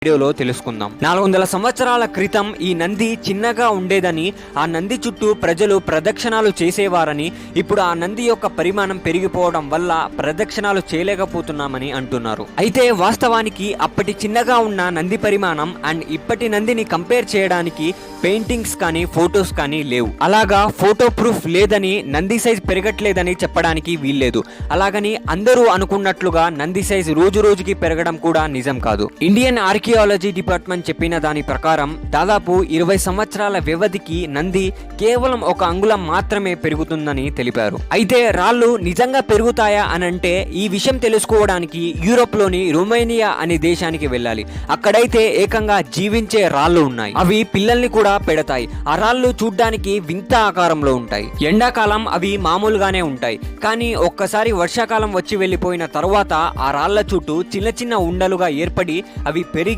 వీడియోలో తెలుసుకుందాం. 400 సంవత్సరాల క్రితం ఈ నంది చిన్నగా ఉండేదని, ఆ నంది చుట్టూ ప్రజలు ప్రదక్షిణాలు చేసేవారని, ఇప్పుడు ఆ నంది యొక్క పరిమాణం పెరిగిపోవడం వల్ల ప్రదక్షిణాలు చేయలేకపోతున్నామని అంటున్నారు. అయితే వాస్తవానికి అప్పటి చిన్నగా ఉన్న నంది పరిమాణం అండ్ ఇప్పటి నందిని కంపేర్ చేయడానికి పెయింటింగ్స్ కానీ ఫోటోస్ కానీ లేవు. అలాగా ఫోటో ప్రూఫ్ లేదని నంది సైజ్ పెరగట్లేదని చెప్పడానికి వీల్లేదు. అలాగని అందరూ అనుకున్నట్లుగా నంది సైజ్ రోజు రోజుకి పెరగడం కూడా నిజం కాదు. ఇండియన్ ఆర్కియాలజీ డిపార్ట్మెంట్ చెప్పిన దాని ప్రకారం దాదాపు 20 సంవత్సరాల వ్యవధికి నంది కేవలం 1 అంగుళం మాత్రమే పెరుగుతుందని తెలిపారు. అయితే రాళ్లు నిజంగా పెరుగుతాయా అనంటే ఈ విషయం తెలుసుకోవడానికి యూరోప్ లోని రొమేనియా అనే దేశానికి వెళ్ళాలి. అక్కడైతే ఏకంగా జీవించే రాళ్లు ఉన్నాయి. అవి పిల్లల్ని కూడా పెడతాయి. ఆ రాళ్లు చూడ్డానికి వింత ఆకారంలో ఉంటాయి. ఎండాకాలం అవి మామూలుగానే ఉంటాయి. కానీ ఒక్కసారి వర్షాకాలం వచ్చి వెళ్ళిపోయిన తర్వాత ఆ రాళ్ల చుట్టూ చిన్న చిన్న ఉండలుగా ఏర్పడి అవి పెరిగి